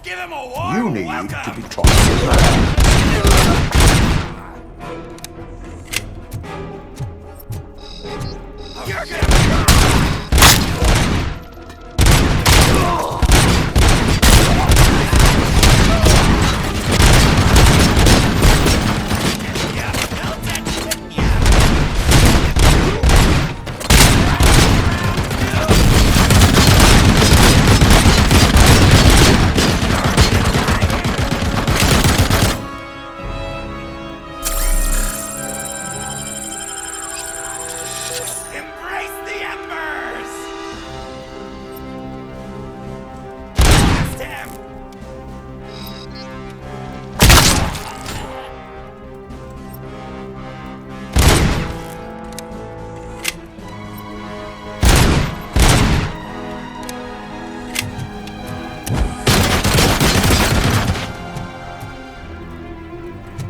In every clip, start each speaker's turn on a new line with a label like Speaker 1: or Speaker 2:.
Speaker 1: Give him a warm
Speaker 2: You need
Speaker 1: welcome.
Speaker 2: to be taught to learn.
Speaker 1: You're gonna...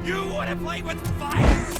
Speaker 1: You wanna play with fire?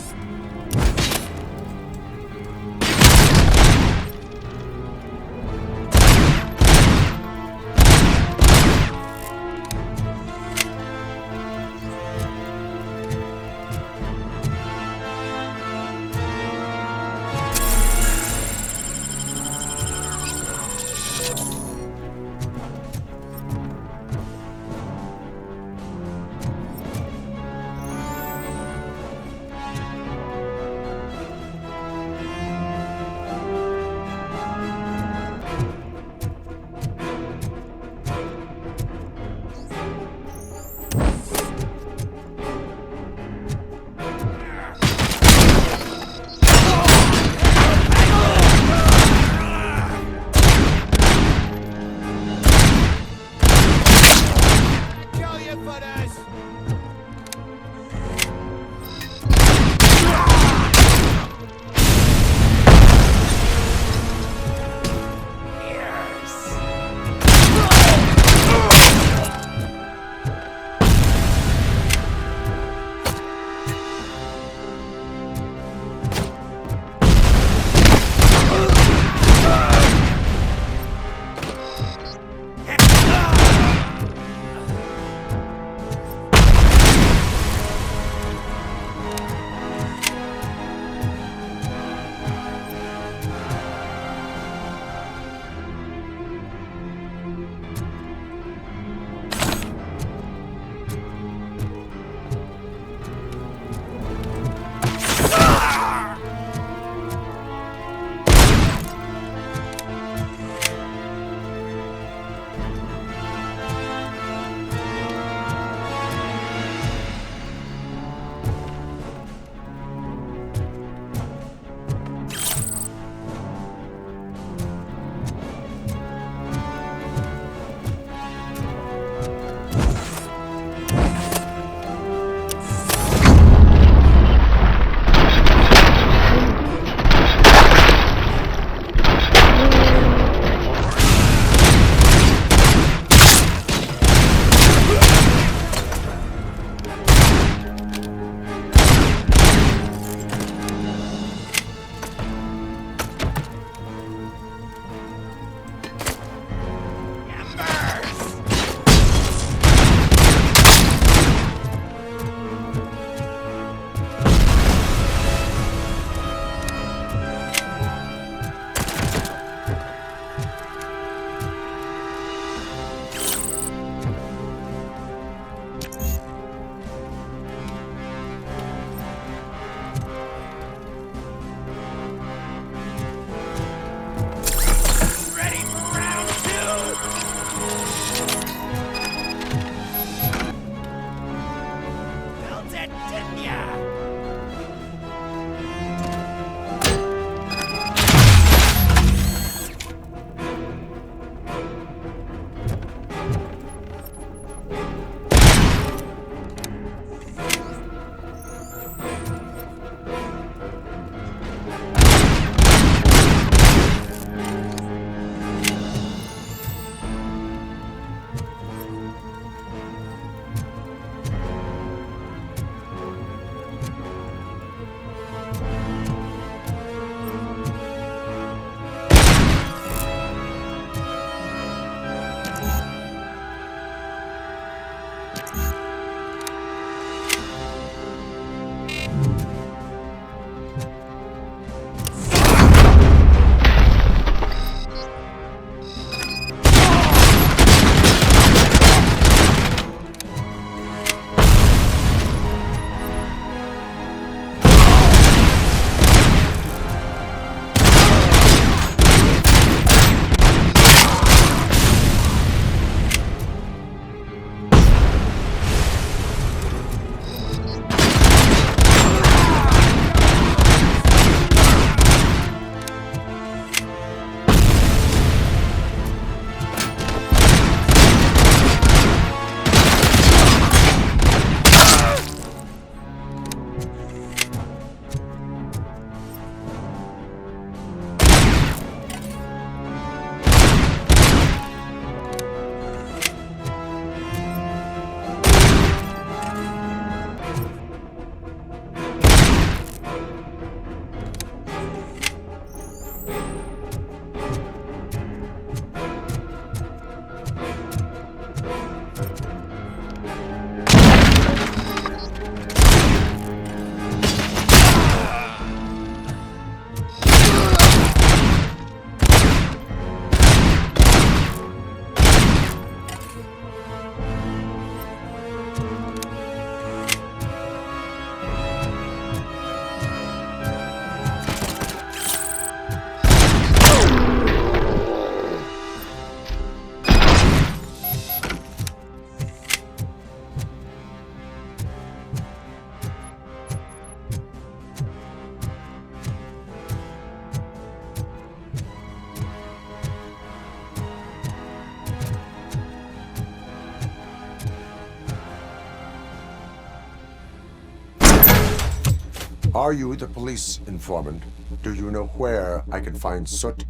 Speaker 2: Are you the police informant? Do you know where I can find Soot?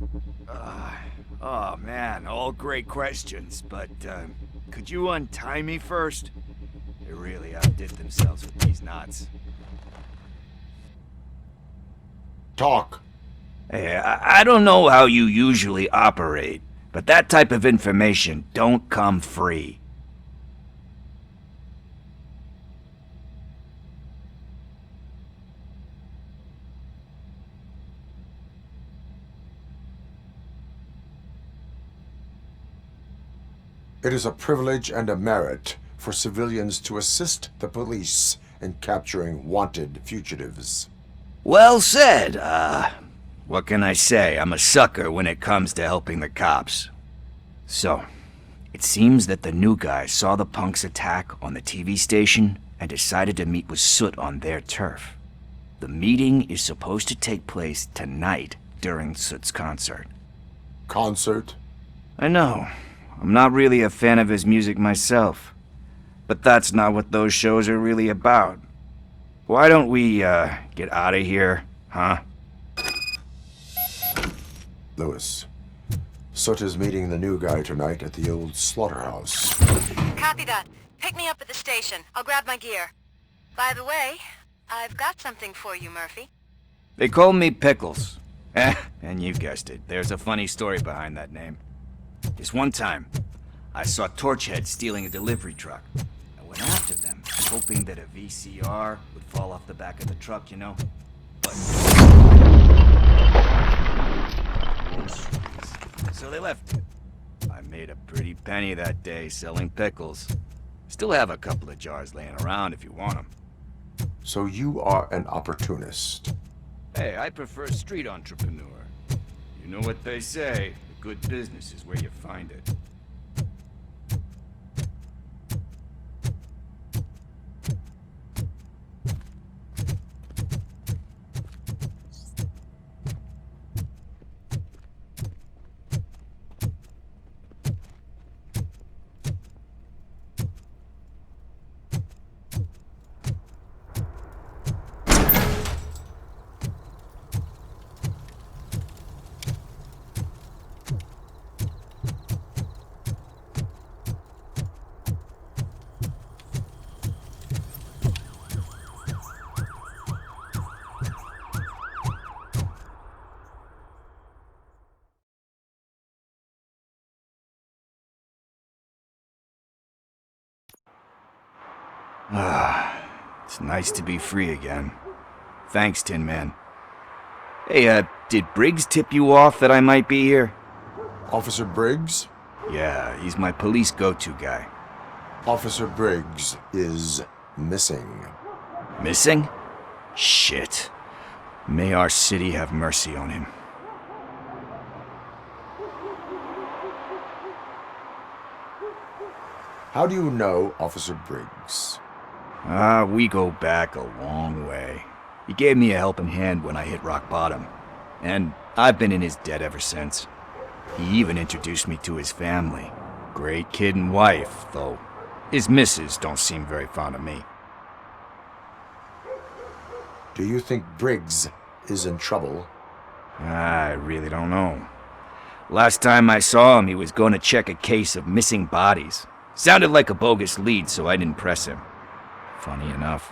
Speaker 1: Oh man, all great questions, but could you untie me first? They really outdid themselves with these knots.
Speaker 2: Talk.
Speaker 1: Hey, I don't know how you usually operate, but that type of information don't come free.
Speaker 2: It is a privilege and a merit for civilians to assist the police in capturing wanted fugitives.
Speaker 1: Well said. What can I say? I'm a sucker when it comes to helping the cops. So, it seems that the new guy saw the punk's attack on the TV station and decided to meet with Soot on their turf. The meeting is supposed to take place tonight during Soot's concert.
Speaker 2: Concert?
Speaker 1: I know. I'm not really a fan of his music myself. But that's not what those shows are really about. Why don't we, get out of here, huh?
Speaker 2: Lewis. Soot is meeting the new guy tonight at the old slaughterhouse.
Speaker 3: Copy that. Pick me up at the station. I'll grab my gear. By the way, I've got something for you, Murphy.
Speaker 1: They call me Pickles. And you guessed it. There's a funny story behind that name. This one time, I saw Torchhead stealing a delivery truck. I went after them, hoping that a VCR would fall off the back of the truck, you know? But... So they left it. I made a pretty penny that day selling pickles. Still have a couple of jars laying around if you want them.
Speaker 2: So you are an opportunist.
Speaker 1: Hey, I prefer street entrepreneur. You know what they say, good business is where you find it. It's nice to be free again. Thanks, Tin Man. Hey, did Briggs tip you off that I might be here?
Speaker 2: Officer Briggs?
Speaker 1: Yeah, he's my police go-to guy.
Speaker 2: Officer Briggs is missing.
Speaker 1: Missing? Shit. May our city have mercy on him.
Speaker 2: How do you know Officer Briggs?
Speaker 1: We go back a long way. He gave me a helping hand when I hit rock bottom, and I've been in his debt ever since. He even introduced me to his family. Great kid and wife, though his missus don't seem very fond of me.
Speaker 2: Do you think Briggs is in trouble?
Speaker 1: I really don't know. Last time I saw him, he was going to check a case of missing bodies. Sounded like a bogus lead, so I didn't press him. Funny enough,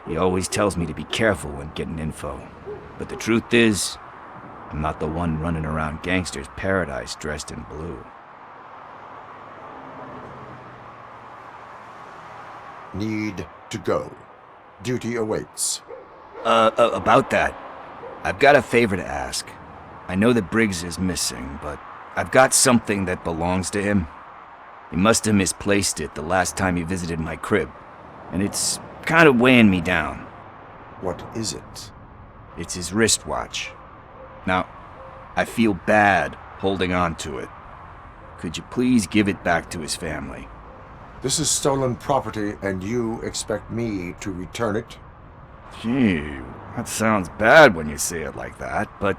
Speaker 1: he always tells me to be careful when getting info. But the truth is, I'm not the one running around gangster's paradise dressed in blue.
Speaker 2: Need to go. Duty awaits.
Speaker 1: About that, I've got a favor to ask. I know that Briggs is missing, but I've got something that belongs to him. He must have misplaced it the last time he visited my crib, and it's kind of weighing me down.
Speaker 2: What is it?
Speaker 1: It's his wristwatch. Now, I feel bad holding on to it. Could you please give it back to his family?
Speaker 2: This is stolen property, and you expect me to return it?
Speaker 1: Gee, that sounds bad when you say it like that, but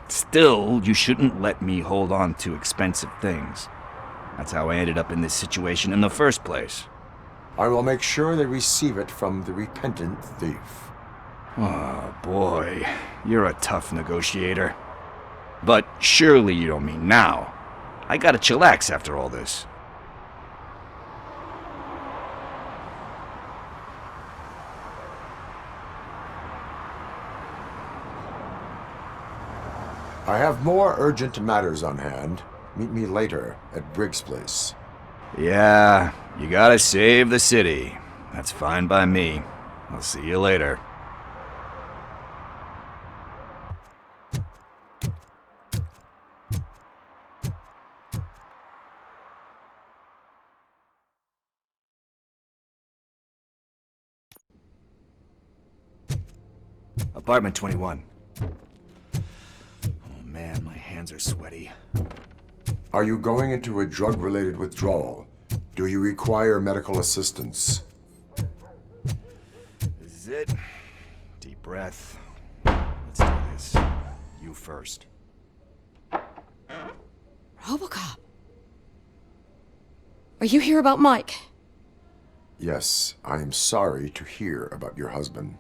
Speaker 1: still, you shouldn't let me hold on to expensive things. That's how I ended up in this situation in the first place.
Speaker 2: I will make sure they receive it from the repentant thief.
Speaker 1: Oh boy, you're a tough negotiator. But surely you don't mean now. I gotta chillax after all this.
Speaker 2: I have more urgent matters on hand. Meet me later at Briggs' place.
Speaker 1: Yeah, you gotta save the city. That's fine by me. I'll see you later. Apartment 21. Oh man, my hands are sweaty.
Speaker 2: Are you going into a drug-related withdrawal? Do you require medical assistance?
Speaker 1: This is it. Deep breath. Let's do this. You first.
Speaker 4: RoboCop. Are you here about Mike?
Speaker 2: Yes, I am sorry to hear about your husband.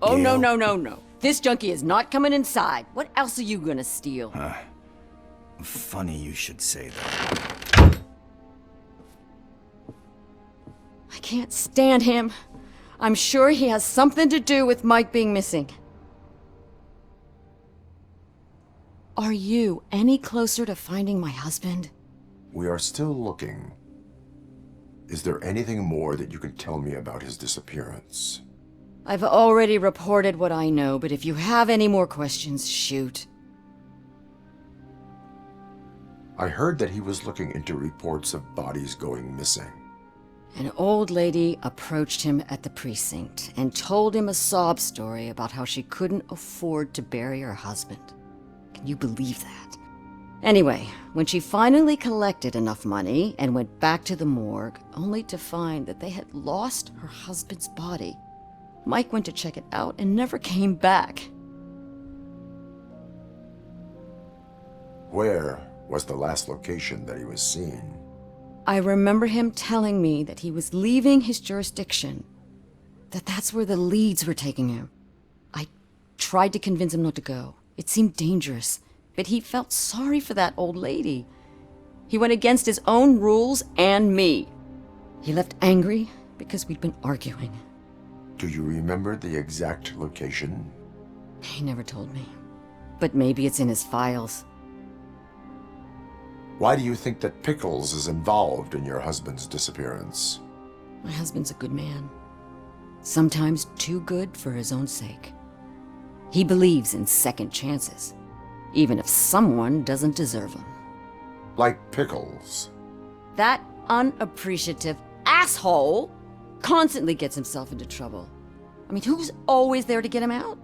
Speaker 4: Oh,
Speaker 1: Gail.
Speaker 4: no. This junkie is not coming inside. What else are you gonna steal?
Speaker 1: Funny you should say that.
Speaker 4: I can't stand him. I'm sure he has something to do with Mike being missing. Are you any closer to finding my husband?
Speaker 2: We are still looking. Is there anything more that you can tell me about his disappearance?
Speaker 4: I've already reported what I know, but if you have any more questions, shoot.
Speaker 2: I heard that he was looking into reports of bodies going missing.
Speaker 4: An old lady approached him at the precinct and told him a sob story about how she couldn't afford to bury her husband. Can you believe that? Anyway, when she finally collected enough money and went back to the morgue, only to find that they had lost her husband's body, Mike went to check it out and never came back.
Speaker 2: Where was the last location that he was seen?
Speaker 4: I remember him telling me that he was leaving his jurisdiction, that's where the leads were taking him. I tried to convince him not to go. It seemed dangerous, but he felt sorry for that old lady. He went against his own rules and me. He left angry because we'd been arguing.
Speaker 2: Do you remember the exact location?
Speaker 4: He never told me, but maybe it's in his files.
Speaker 2: Why do you think that Pickles is involved in your husband's disappearance?
Speaker 4: My husband's a good man. Sometimes too good for his own sake. He believes in second chances, even if someone doesn't deserve them.
Speaker 2: Like Pickles.
Speaker 4: That unappreciative asshole constantly gets himself into trouble. I mean, who's always there to get him out?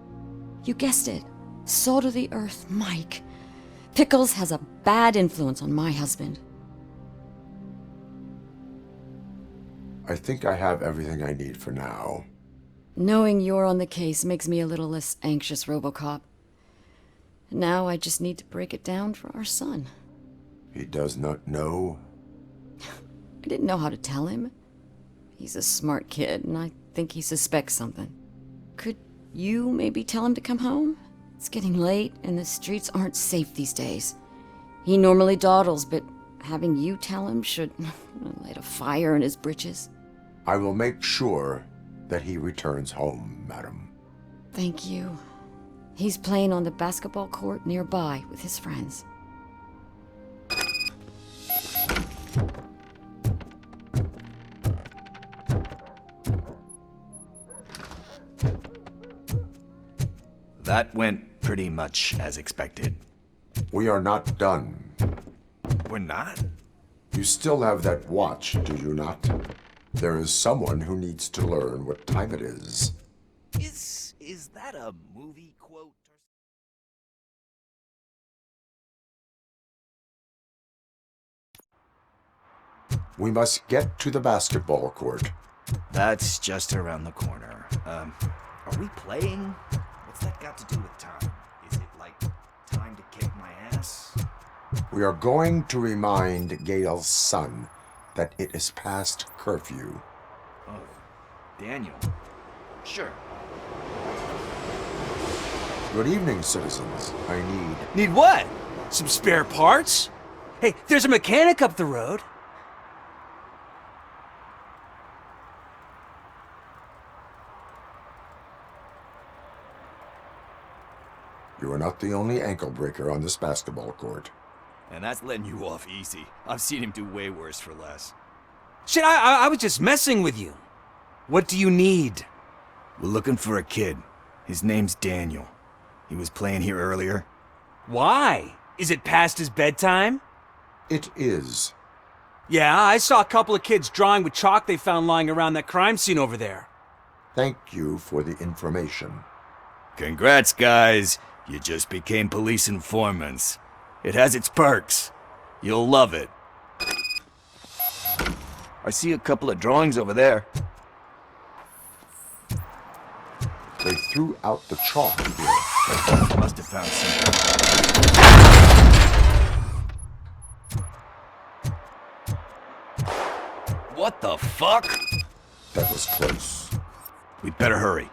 Speaker 4: You guessed it. Salt of the earth, Mike. Pickles has a bad influence on my husband.
Speaker 2: I think I have everything I need for now.
Speaker 4: Knowing you're on the case makes me a little less anxious, RoboCop. Now I just need to break it down for our son.
Speaker 2: He does not know?
Speaker 4: I didn't know how to tell him. He's a smart kid, and I think he suspects something. Could you maybe tell him to come home? It's getting late, and the streets aren't safe these days. He normally dawdles, but having you tell him should light a fire in his britches.
Speaker 2: I will make sure that he returns home, madam.
Speaker 4: Thank you. He's playing on the basketball court nearby with his friends.
Speaker 1: That went pretty much as expected.
Speaker 2: We are not done.
Speaker 1: We're not?
Speaker 2: You still have that watch, do you not? There is someone who needs to learn what time it is.
Speaker 1: Is that a movie quote?
Speaker 2: We must get to the basketball court.
Speaker 1: That's just around the corner. Are we playing? What's that got to do with time? Is it like time to kick my ass?
Speaker 2: We are going to remind Gail's son that it is past curfew.
Speaker 1: Oh, Daniel. Sure.
Speaker 2: Good evening, citizens. I need...
Speaker 5: Need what? Some spare parts? Hey, there's a mechanic up the road.
Speaker 2: You are not the only ankle breaker on this basketball court.
Speaker 1: And that's letting you off easy. I've seen him do way worse for less.
Speaker 5: Shit, I was just messing with you. What do you need?
Speaker 1: We're looking for a kid. His name's Daniel. He was playing here earlier.
Speaker 5: Why? Is it past his bedtime?
Speaker 2: It is.
Speaker 5: Yeah, I saw a couple of kids drawing with chalk they found lying around that crime scene over there.
Speaker 2: Thank you for the information.
Speaker 1: Congrats, guys. You just became police informants. It has its perks. You'll love it. I see a couple of drawings over there.
Speaker 2: They threw out the chalk here.
Speaker 1: Must have found something. What the fuck?
Speaker 2: That was close.
Speaker 1: We'd better hurry.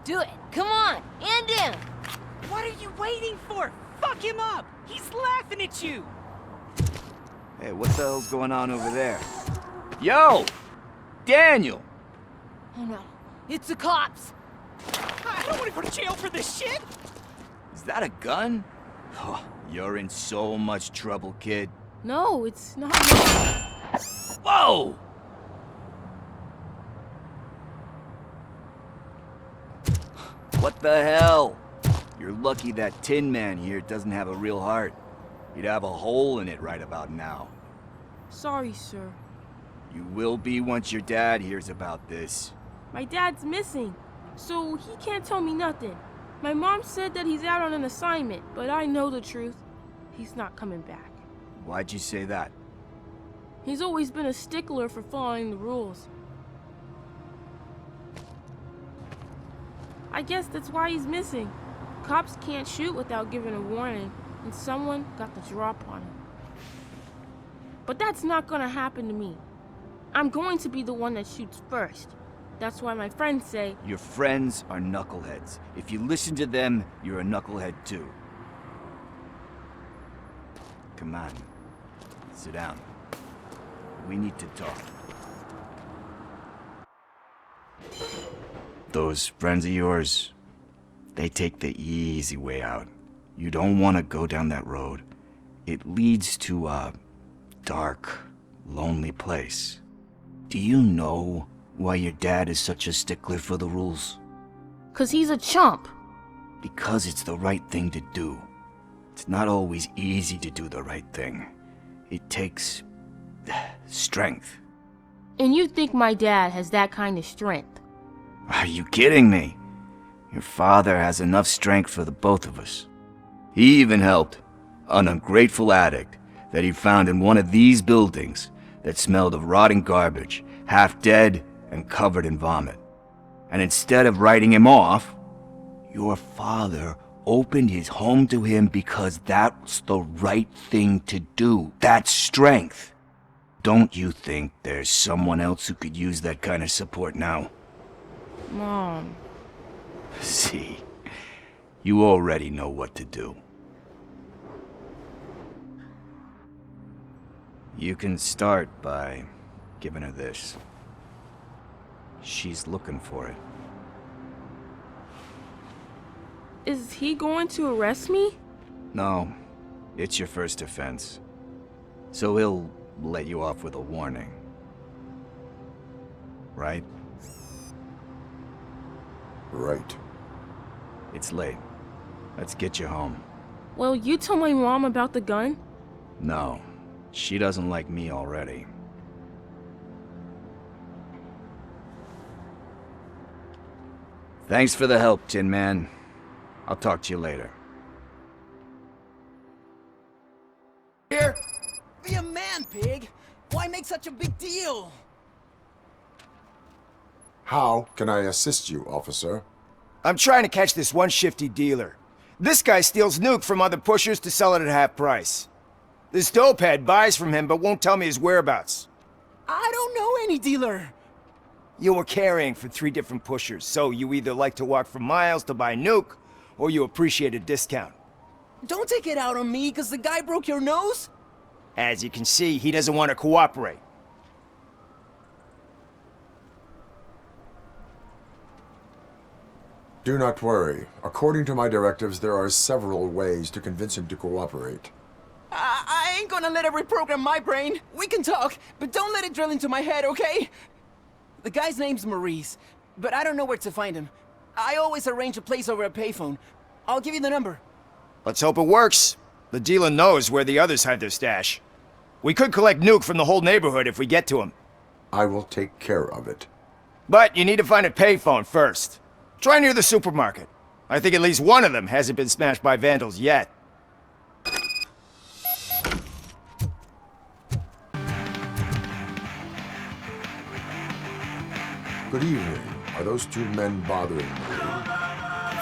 Speaker 6: Do it. Come on. And down.
Speaker 7: What are you waiting for? Fuck him up! He's laughing at you!
Speaker 1: Hey, what the hell's going on over there? Yo! Daniel!
Speaker 6: Oh no. It's the cops.
Speaker 7: I don't want to go to jail for this shit!
Speaker 1: Is that a gun? Oh, you're in so much trouble, kid.
Speaker 6: No, it's not.
Speaker 1: Whoa! What the hell? You're lucky that Tin Man here doesn't have a real heart. He'd have a hole in it right about now.
Speaker 8: Sorry, sir.
Speaker 1: You will be once your dad hears about this.
Speaker 8: My dad's missing, so he can't tell me nothing. My mom said that he's out on an assignment, but I know the truth. He's not coming back.
Speaker 1: Why'd you say that?
Speaker 8: He's always been a stickler for following the rules. I guess that's why he's missing. Cops can't shoot without giving a warning, and someone got the drop on him. But that's not gonna happen to me. I'm going to be the one that shoots first. That's why my friends say,
Speaker 1: Your friends are knuckleheads. If you listen to them, you're a knucklehead too. Come on. Sit down. We need to talk. Those friends of yours, they take the easy way out. You don't want to go down that road. It leads to a dark, lonely place. Do you know why your dad is such a stickler for the rules?
Speaker 8: 'cause he's a chump.
Speaker 1: Because it's the right thing to do. It's not always easy to do the right thing. It takes strength.
Speaker 8: And you think my dad has that kind of strength?
Speaker 1: Are you kidding me? Your father has enough strength for the both of us. He even helped an ungrateful addict that he found in one of these buildings that smelled of rotting garbage, half dead and covered in vomit. And instead of writing him off, your father opened his home to him because that's the right thing to do. That's strength. Don't you think there's someone else who could use that kind of support now?
Speaker 8: Mom.
Speaker 1: See, you already know what to do. You can start by giving her this. She's looking for it.
Speaker 8: Is he going to arrest me?
Speaker 1: No, it's your first offense. So he'll let you off with a warning. Right?
Speaker 2: Right.
Speaker 1: It's late. Let's get you home.
Speaker 8: Well, you tell my mom about the gun?
Speaker 1: No, she doesn't like me already. Thanks for the help, Tin Man. I'll talk to you later.
Speaker 7: Here! Be a man, pig! Why make such a big deal?
Speaker 2: How can I assist you, officer?
Speaker 1: I'm trying to catch this one shifty dealer. This guy steals nuke from other pushers to sell it at half price. This dopehead buys from him but won't tell me his whereabouts.
Speaker 7: I don't know any dealer.
Speaker 1: You were carrying for 3 different pushers, so you either like to walk for miles to buy nuke, or you appreciate a discount.
Speaker 7: Don't take it out on me, because the guy broke your nose?
Speaker 1: As you can see, he doesn't want to cooperate.
Speaker 2: Do not worry. According to my directives, there are several ways to convince him to cooperate.
Speaker 7: I ain't gonna let it reprogram my brain. We can talk, but don't let it drill into my head, okay? The guy's name's Maurice, but I don't know where to find him. I always arrange a place over a payphone. I'll give you the number.
Speaker 1: Let's hope it works. The dealer knows where the others hide their stash. We could collect nuke from the whole neighborhood if we get to him.
Speaker 2: I will take care of it.
Speaker 1: But you need to find a payphone first. Try near the supermarket. I think at least one of them hasn't been smashed by vandals yet.
Speaker 2: Good evening. Are those 2 men bothering you?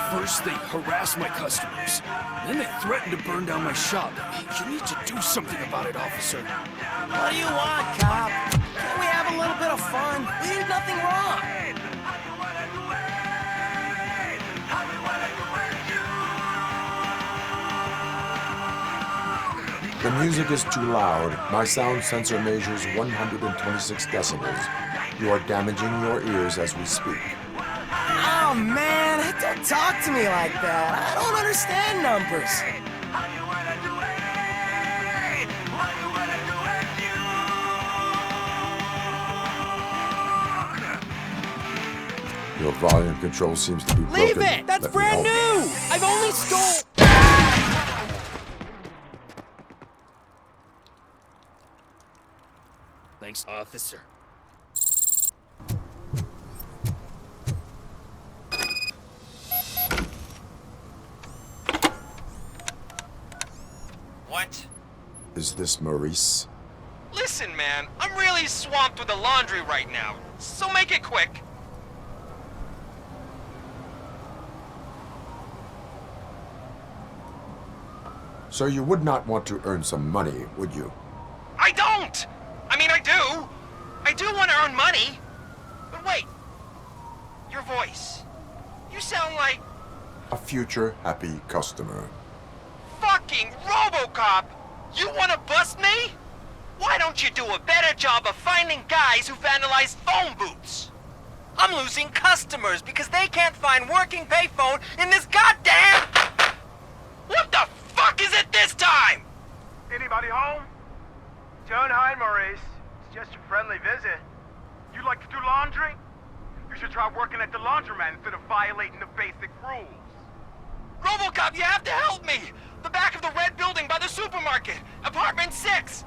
Speaker 9: First, they harass my customers. Then they threaten to burn down my shop. You need to do something about it, officer.
Speaker 7: What do you want, cop? Can't we have a little bit of fun? We did nothing wrong.
Speaker 2: The music is too loud. My sound sensor measures 126 decibels. You are damaging your ears as we speak.
Speaker 7: Oh, man, don't talk to me like that. I don't understand numbers.
Speaker 2: Your volume control seems to be broken.
Speaker 7: Leave it! That's
Speaker 2: Let me
Speaker 7: brand
Speaker 2: help.
Speaker 7: new! I've only stole...
Speaker 9: Thanks, officer.
Speaker 10: What?
Speaker 2: Is this Maurice?
Speaker 10: Listen, man, I'm really swamped with the laundry right now, so make it quick.
Speaker 2: So you would not want to earn some money, would you?
Speaker 10: I don't! I mean, I do! I do want to earn money! But wait, your voice. You sound like...
Speaker 2: A future happy customer.
Speaker 10: fucking RoboCop! You want to bust me? Why don't you do a better job of finding guys who vandalize phone booths? I'm losing customers because they can't find working payphone in this goddamn... What the fuck is it this time?
Speaker 11: Anybody home? Don't hide, Maurice. It's just a friendly visit. You like to do laundry? You should try working at the laundromat instead of violating the basic rules.
Speaker 10: RoboCop, you have to help me! The back of the red building by the supermarket, apartment 6.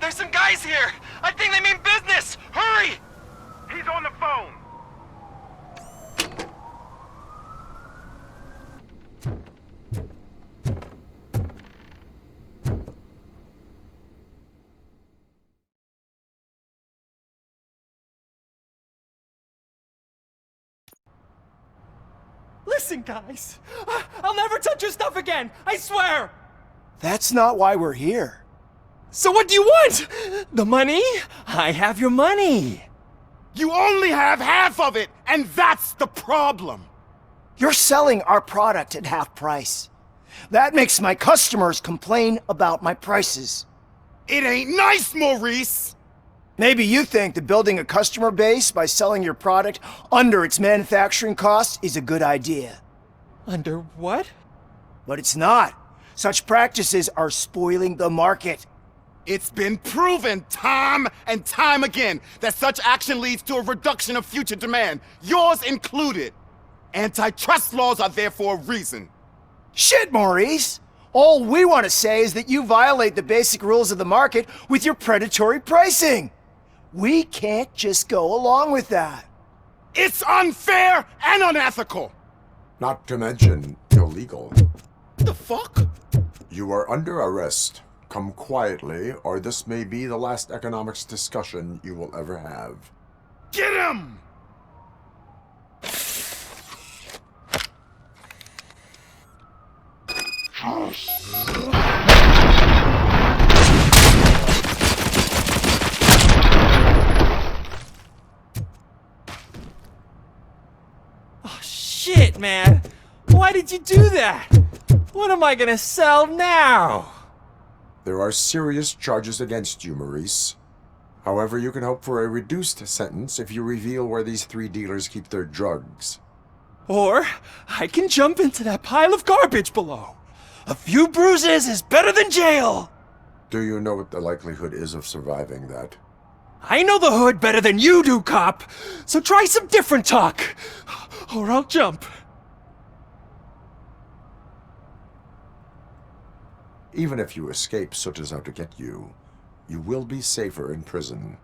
Speaker 10: There's some guys here. I think they mean business. Hurry!
Speaker 11: He's on the phone.
Speaker 7: Listen, guys. I'll never touch your stuff again. I swear.
Speaker 1: That's not why we're here.
Speaker 7: So what do you want? The money? I have your money.
Speaker 9: You only have half of it, and that's the problem.
Speaker 1: You're selling our product at half price. That makes my customers complain about my prices.
Speaker 9: It ain't nice, Maurice.
Speaker 1: Maybe you think that building a customer base by selling your product under its manufacturing costs is a good idea.
Speaker 7: Under what?
Speaker 1: But it's not. Such practices are spoiling the market.
Speaker 9: It's been proven time and time again that such action leads to a reduction of future demand, yours included. Antitrust laws are there for a reason.
Speaker 1: Shit, Maurice! All we want to say is that you violate the basic rules of the market with your predatory pricing. We can't just go along with that.
Speaker 9: It's unfair and unethical.
Speaker 2: Not to mention illegal.
Speaker 9: The fuck?
Speaker 2: You are under arrest. Come quietly, or this may be the last economics discussion you will ever have.
Speaker 9: Get him!
Speaker 10: Shit, man! Why did you do that? What am I gonna sell now?
Speaker 2: There are serious charges against you, Maurice. However, you can hope for a reduced sentence if you reveal where these 3 dealers keep their drugs.
Speaker 10: Or I can jump into that pile of garbage below. A few bruises is better than jail!
Speaker 2: Do you know what the likelihood is of surviving that?
Speaker 10: I know the hood better than you do, cop! So try some different talk! Or I'll jump.
Speaker 2: Even if you escape Soot is out to get you, you will be safer in prison.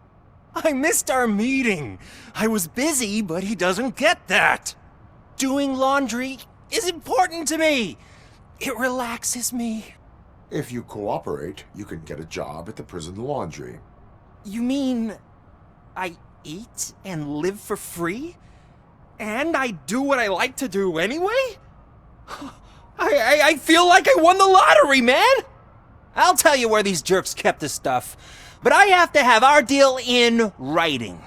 Speaker 10: I missed our meeting. I was busy, but he doesn't get that. Doing laundry is important to me. It relaxes me.
Speaker 2: If you cooperate, you can get a job at the prison laundry.
Speaker 10: You mean I eat and live for free? And I do what I like to do anyway? I feel like I won the lottery, man! I'll tell you where these jerks kept the stuff, but I have to have our deal in writing.